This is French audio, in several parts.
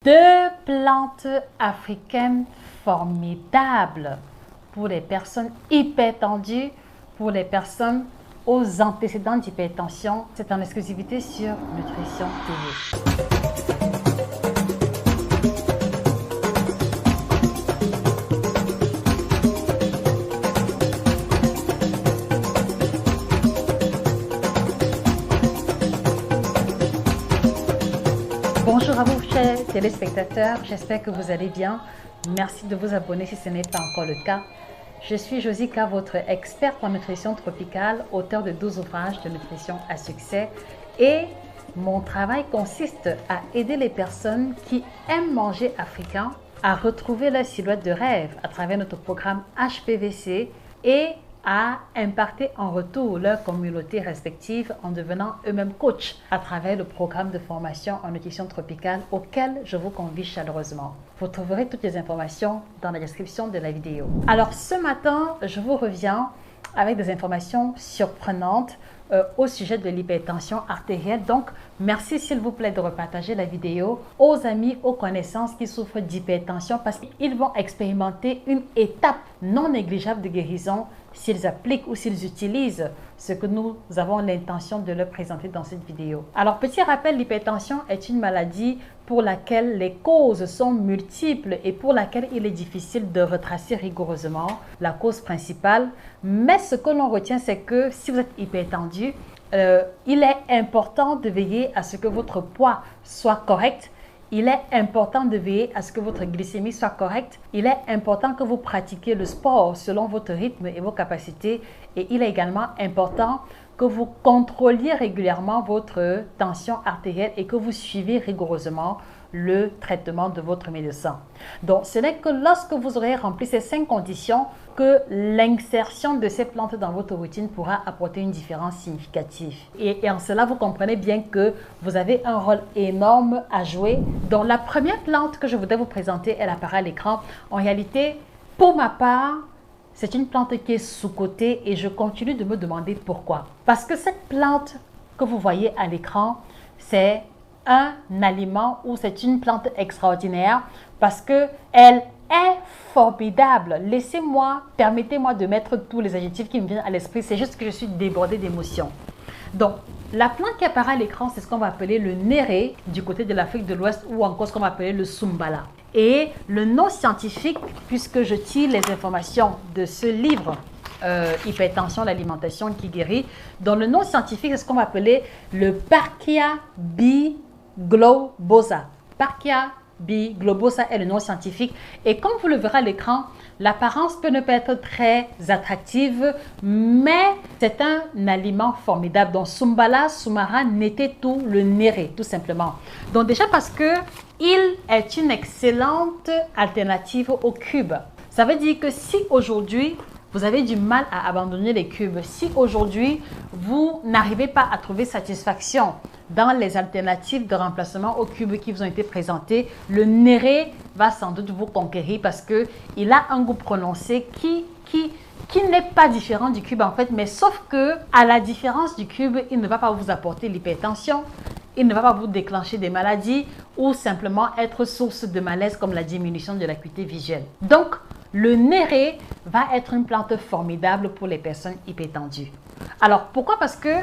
Deux plantes africaines formidables pour les personnes hypertendues, pour les personnes aux antécédents d'hypertension. C'est en exclusivité sur Nutrition TV. Bonjour à vous chers téléspectateurs, j'espère que vous allez bien. Merci de vous abonner si ce n'est pas encore le cas. Je suis Josika, votre experte en nutrition tropicale, auteure de 12 ouvrages de nutrition à succès. Et mon travail consiste à aider les personnes qui aiment manger africain à retrouver leur silhouette de rêve à travers notre programme HPVC et à impacter en retour leur communauté respective en devenant eux-mêmes coachs à travers le programme de formation en nutrition tropicale auquel je vous convie chaleureusement. Vous trouverez toutes les informations dans la description de la vidéo. Alors ce matin, je vous reviens avec des informations surprenantes au sujet de l'hypertension artérielle. Donc, merci s'il vous plaît de repartager la vidéo aux amis, aux connaissances qui souffrent d'hypertension parce qu'ils vont expérimenter une étape non négligeable de guérison s'ils appliquent ou s'ils utilisent ce que nous avons l'intention de leur présenter dans cette vidéo. Alors, petit rappel, l'hypertension est une maladie pour laquelle les causes sont multiples et pour laquelle il est difficile de retracer rigoureusement la cause principale. Mais ce que l'on retient, c'est que si vous êtes hypertendu, il est important de veiller à ce que votre poids soit correct. Il est important de veiller à ce que votre glycémie soit correcte. Il est important que vous pratiquiez le sport selon votre rythme et vos capacités. Et il est également important que vous contrôliez régulièrement votre tension artérielle et que vous suivez rigoureusement le traitement de votre médecin. Donc, ce n'est que lorsque vous aurez rempli ces 5 conditions que l'insertion de ces plantes dans votre routine pourra apporter une différence significative. Et en cela, vous comprenez bien que vous avez un rôle énorme à jouer. Donc, la première plante que je voudrais vous présenter, elle apparaît à l'écran. En réalité, pour ma part, c'est une plante qui est sous-cotée et je continue de me demander pourquoi. Parce que cette plante que vous voyez à l'écran, c'est un aliment ou c'est une plante extraordinaire parce qu'elle est formidable. Permettez-moi de mettre tous les adjectifs qui me viennent à l'esprit. C'est juste que je suis débordée d'émotions. Donc, la plante qui apparaît à l'écran, c'est ce qu'on va appeler le néré du côté de l'Afrique de l'Ouest ou encore ce qu'on va appeler le sumbala. Et le nom scientifique, puisque je tire les informations de ce livre, Hypertension, l'alimentation qui guérit, dont le nom scientifique, c'est ce qu'on va appeler le Parkia biglobosa. Parkia biglobosa est le nom scientifique. Et comme vous le verrez à l'écran, l'apparence peut ne pas être très attractive, mais c'est un aliment formidable. Donc, Sumbala, Sumara, Netetu, le néré, tout simplement. Donc, déjà parce que il est une excellente alternative aux cubes. Ça veut dire que si aujourd'hui, vous avez du mal à abandonner les cubes, si aujourd'hui, vous n'arrivez pas à trouver satisfaction dans les alternatives de remplacement aux cubes qui vous ont été présentés, le néré va sans doute vous conquérir parce qu'il a un goût prononcé qui n'est pas différent du cube en fait, mais sauf que à la différence du cube, il ne va pas vous apporter l'hypertension, il ne va pas vous déclencher des maladies ou simplement être source de malaise comme la diminution de l'acuité visuelle. Donc, le néré va être une plante formidable pour les personnes hypertendues. Alors, pourquoi? Parce que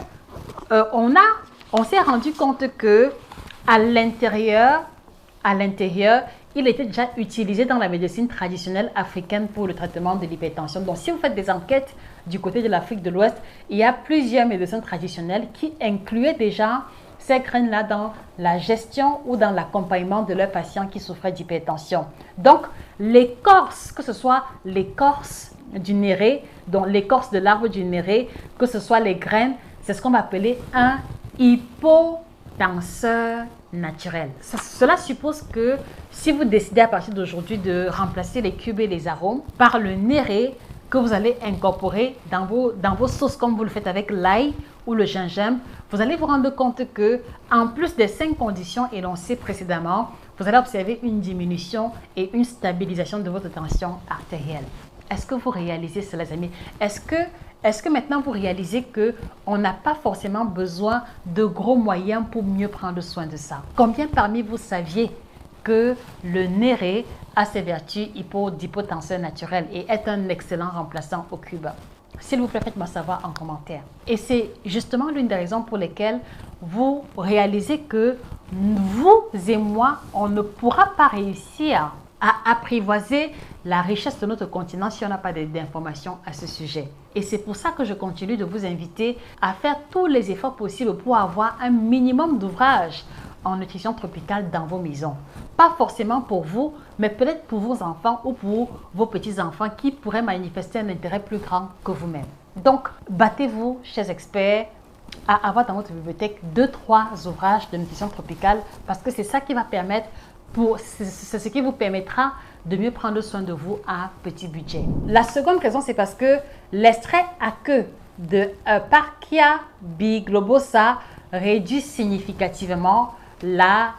on s'est rendu compte que à l'intérieur, il était déjà utilisé dans la médecine traditionnelle africaine pour le traitement de l'hypertension. Donc, si vous faites des enquêtes du côté de l'Afrique de l'Ouest, il y a plusieurs médecins traditionnels qui incluaient déjà ces graines-là dans la gestion ou dans l'accompagnement de leurs patients qui souffraient d'hypertension. Donc, l'écorce, que ce soit l'écorce du néré, donc l'écorce de l'arbre du néré, que ce soit les graines, c'est ce qu'on va appeler un hypotenseur naturel. Cela suppose que si vous décidez à partir d'aujourd'hui de remplacer les cubes et les arômes par le néré que vous allez incorporer dans vos sauces comme vous le faites avec l'ail ou le gingembre, vous allez vous rendre compte que en plus des 5 conditions énoncées précédemment, vous allez observer une diminution et une stabilisation de votre tension artérielle. Est-ce que vous réalisez cela, les amis? Est-ce que maintenant vous réalisez qu'on n'a pas forcément besoin de gros moyens pour mieux prendre soin de ça? Combien parmi vous saviez que le néré a ses vertus d'hypotenseur naturel et est un excellent remplaçant au cube. S'il vous plaît, faites-moi savoir en commentaire. Et c'est justement l'une des raisons pour lesquelles vous réalisez que vous et moi, on ne pourra pas réussir à apprivoiser la richesse de notre continent si on n'a pas d'informations à ce sujet. Et c'est pour ça que je continue de vous inviter à faire tous les efforts possibles pour avoir un minimum d'ouvrages en nutrition tropicale dans vos maisons. Pas forcément pour vous, mais peut-être pour vos enfants ou pour vos petits-enfants qui pourraient manifester un intérêt plus grand que vous-même. Donc, battez-vous, chers experts, à avoir dans votre bibliothèque 2-3 ouvrages de nutrition tropicale parce que c'est ça qui va permettre, c'est ce qui vous permettra de mieux prendre soin de vous à petit budget. La seconde raison, c'est parce que l'extrait à queue de Parkia biglobosa réduit significativement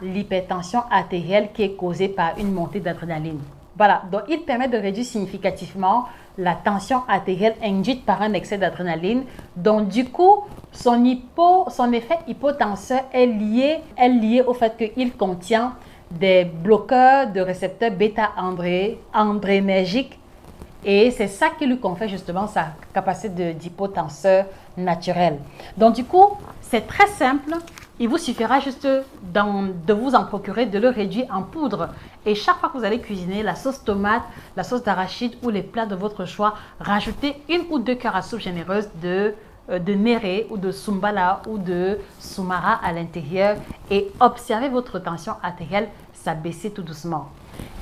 l'hypertension artérielle qui est causée par une montée d'adrénaline. Voilà, donc il permet de réduire significativement la tension artérielle induite par un excès d'adrénaline. Donc du coup, son effet hypotenseur est lié au fait qu'il contient des bloqueurs de récepteurs bêta-adrénergiques et c'est ça qui lui confère justement sa capacité d'hypotenseur naturel. Donc du coup, c'est très simple. Il vous suffira juste de vous en procurer, de le réduire en poudre. Et chaque fois que vous allez cuisiner la sauce tomate, la sauce d'arachide ou les plats de votre choix, rajoutez 1 ou 2 cuillères à soupe généreuses de néré ou de sumbala ou de sumara à l'intérieur et observez votre tension artérielle s'abaisser tout doucement.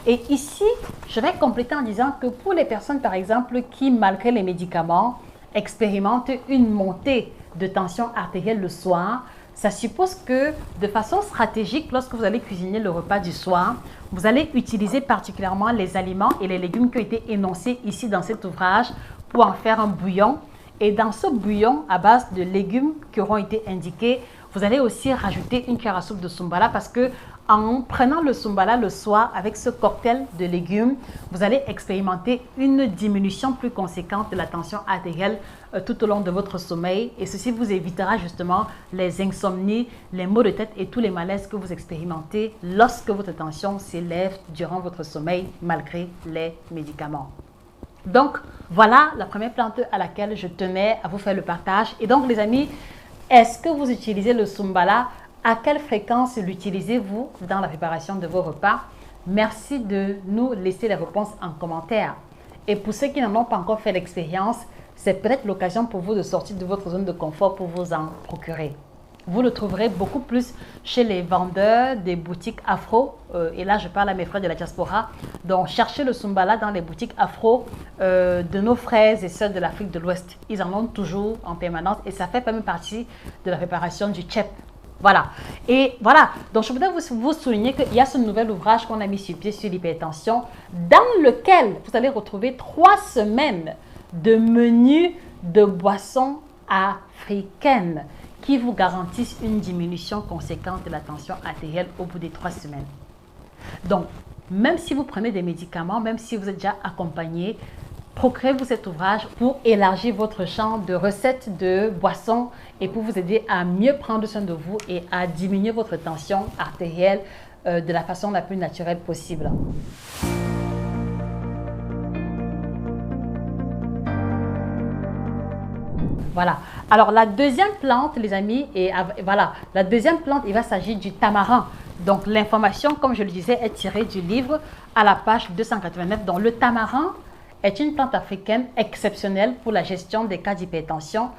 Et ici, je vais compléter en disant que pour les personnes, par exemple, qui, malgré les médicaments, expérimentent une montée de tension artérielle le soir, ça suppose que de façon stratégique, lorsque vous allez cuisiner le repas du soir, vous allez utiliser particulièrement les aliments et les légumes qui ont été énoncés ici dans cet ouvrage pour en faire un bouillon. Et dans ce bouillon à base de légumes qui auront été indiqués, vous allez aussi rajouter 1 cuillère à soupe de sumbala parce que en prenant le sumbala le soir avec ce cocktail de légumes, vous allez expérimenter une diminution plus conséquente de la tension artérielle tout au long de votre sommeil et ceci vous évitera justement les insomnies, les maux de tête et tous les malaises que vous expérimentez lorsque votre tension s'élève durant votre sommeil malgré les médicaments. Donc, voilà la première plante à laquelle je tenais à vous faire le partage. Et donc, les amis, est-ce que vous utilisez le sumbala? À quelle fréquence l'utilisez-vous dans la préparation de vos repas? Merci de nous laisser les réponses en commentaire. Et pour ceux qui n'en ont pas encore fait l'expérience, c'est peut-être l'occasion pour vous de sortir de votre zone de confort pour vous en procurer. Vous le trouverez beaucoup plus chez les vendeurs des boutiques afro. Et là, je parle à mes frères de la diaspora. Donc, cherchez le sumbala dans les boutiques afro de nos frères et sœurs de l'Afrique de l'Ouest. Ils en ont toujours en permanence et ça fait même partie de la préparation du tchèp. Voilà. Et voilà. Donc, je voudrais vous souligner qu'il y a ce nouvel ouvrage qu'on a mis sur pied sur l'hypertension dans lequel vous allez retrouver 3 semaines de menus de boissons africaines qui vous garantissent une diminution conséquente de la tension artérielle au bout des 3 semaines. Donc, même si vous prenez des médicaments, même si vous êtes déjà accompagné, procurez-vous cet ouvrage pour élargir votre champ de recettes de boissons et pour vous aider à mieux prendre soin de vous et à diminuer votre tension artérielle de la façon la plus naturelle possible. Voilà. Alors, la deuxième plante, les amis, la deuxième plante, il va s'agir du tamarin. Donc, l'information, comme je le disais, est tirée du livre à la page 289. Donc, le tamarin est une plante africaine exceptionnelle pour la gestion des cas d'hypertension.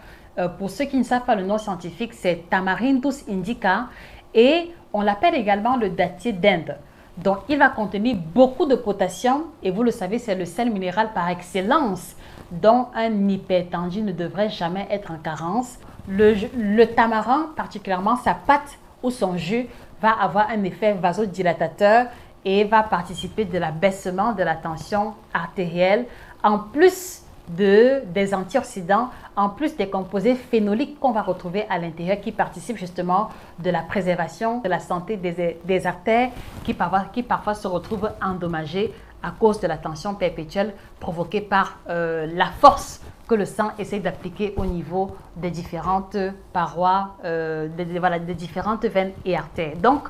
Pour ceux qui ne savent pas le nom scientifique, c'est Tamarindus indica et on l'appelle également le dattier d'Inde. Donc, il va contenir beaucoup de potassium et vous le savez, c'est le sel minéral par excellence dont un hypertendu ne devrait jamais être en carence. Le tamarin, particulièrement sa pâte ou son jus, va avoir un effet vasodilatateur et va participer de l'abaissement de la tension artérielle, en plus des antioxydants, en plus des composés phénoliques qu'on va retrouver à l'intérieur qui participent justement de la préservation de la santé des artères qui parfois se retrouvent endommagées à cause de la tension perpétuelle provoquée par la force que le sang essaie d'appliquer au niveau des différentes parois, des différentes veines et artères. Donc,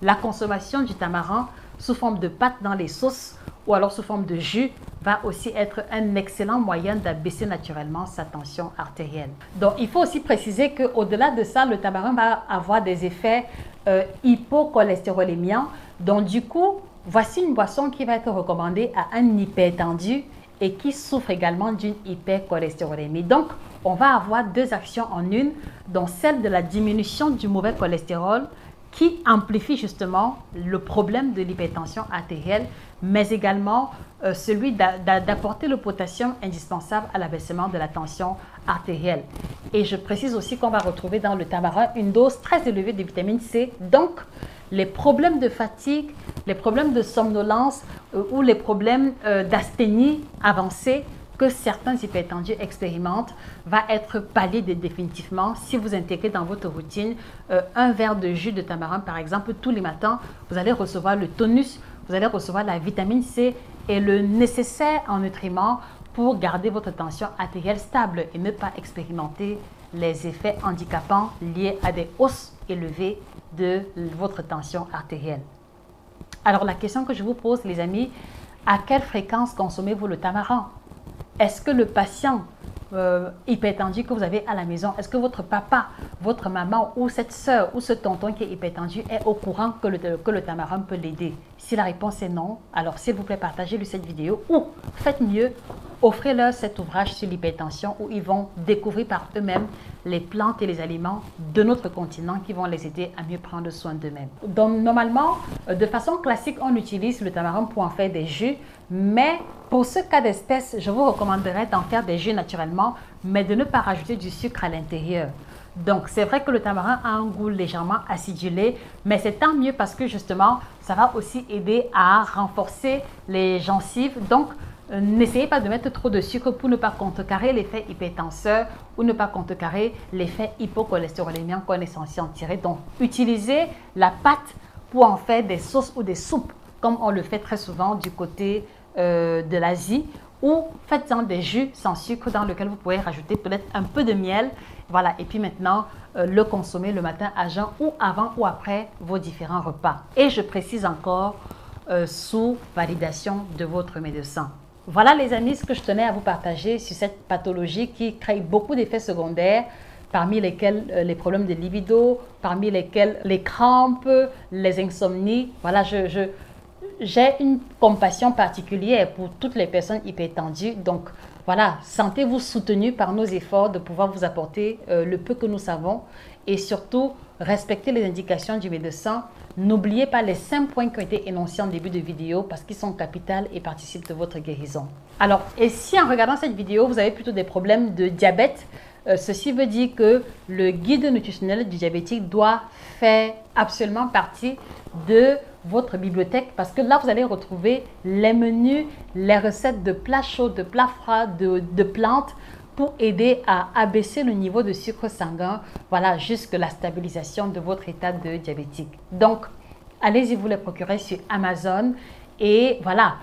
la consommation du tamarin sous forme de pâte dans les sauces ou alors sous forme de jus va aussi être un excellent moyen d'abaisser naturellement sa tension artérielle. Donc, il faut aussi préciser qu'au-delà de ça, le tamarin va avoir des effets hypocholestérolémiens. Donc, du coup, voici une boisson qui va être recommandée à un hypertendu et qui souffre également d'une hypercholestérolémie. Donc, on va avoir deux actions en une, dont celle de la diminution du mauvais cholestérol qui amplifie justement le problème de l'hypertension artérielle, mais également celui d'apporter le potassium indispensable à l'abaissement de la tension artérielle. Et je précise aussi qu'on va retrouver dans le tamarin une dose très élevée de vitamine C. Donc, les problèmes de fatigue, les problèmes de somnolence ou les problèmes d'asthénie avancée que certains hypertendus expérimentent va être pallié définitivement si vous intégrez dans votre routine un verre de jus de tamarin par exemple tous les matins. Vous allez recevoir le tonus, vous allez recevoir la vitamine C et le nécessaire en nutriments pour garder votre tension artérielle stable et ne pas expérimenter les effets handicapants liés à des hausses élevées de votre tension artérielle. Alors la question que je vous pose les amis, à quelle fréquence consommez-vous le tamarin? Est-ce que le patient hypertendu que vous avez à la maison, est-ce que votre papa, votre maman ou cette soeur ou ce tonton qui est hypertendu est au courant que le tamarin peut l'aider? Si la réponse est non, alors s'il vous plaît, partagez-lui cette vidéo ou faites mieux, offrez-leur cet ouvrage sur l'hypertension où ils vont découvrir par eux-mêmes les plantes et les aliments de notre continent qui vont les aider à mieux prendre soin d'eux-mêmes. Donc normalement, de façon classique, on utilise le tamarin pour en faire des jus, mais pour ce cas d'espèce, je vous recommanderais d'en faire des jus naturellement, mais de ne pas rajouter du sucre à l'intérieur. Donc, c'est vrai que le tamarin a un goût légèrement acidulé, mais c'est tant mieux parce que justement, ça va aussi aider à renforcer les gencives. Donc, n'essayez pas de mettre trop de sucre pour ne pas contrecarrer l'effet hypertenseur ou ne pas contrecarrer l'effet hypocholestérolémien qu'on est censé en tirer. Donc, utilisez la pâte pour en faire des sauces ou des soupes, comme on le fait très souvent du côté de l'Asie, ou faites-en des jus sans sucre dans lequel vous pouvez rajouter peut-être un peu de miel. Voilà, et puis maintenant, le consommer le matin à jeun ou avant ou après vos différents repas. Et je précise encore, sous validation de votre médecin. Voilà les amis, ce que je tenais à vous partager sur cette pathologie qui crée beaucoup d'effets secondaires, parmi lesquels les problèmes de libido, parmi lesquels les crampes, les insomnies. Voilà, j'ai une compassion particulière pour toutes les personnes hypertendues. Donc, voilà, sentez-vous soutenus par nos efforts de pouvoir vous apporter le peu que nous savons et surtout, respectez les indications du médecin. N'oubliez pas les 5 points qui ont été énoncés en début de vidéo parce qu'ils sont capitaux et participent de votre guérison. Alors, et si en regardant cette vidéo, vous avez plutôt des problèmes de diabète, ceci veut dire que le guide nutritionnel du diabétique doit faire absolument partie de votre bibliothèque parce que là, vous allez retrouver les menus, les recettes de plats chauds, de plats froids, de plantes pour aider à abaisser le niveau de sucre sanguin, voilà, jusque la stabilisation de votre état de diabétique. Donc, allez-y vous les procurer sur Amazon et voilà,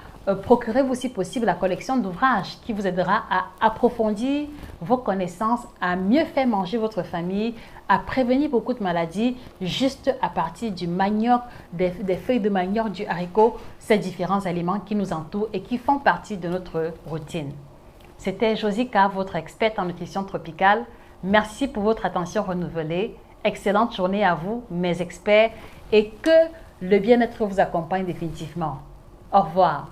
procurez-vous si possible la collection d'ouvrages qui vous aidera à approfondir vos connaissances, à mieux faire manger votre famille, à prévenir beaucoup de maladies juste à partir du manioc, des feuilles de manioc, du haricot, ces différents aliments qui nous entourent et qui font partie de notre routine. C'était Josie K, votre experte en nutrition tropicale. Merci pour votre attention renouvelée. Excellente journée à vous, mes experts, et que le bien-être vous accompagne définitivement. Au revoir.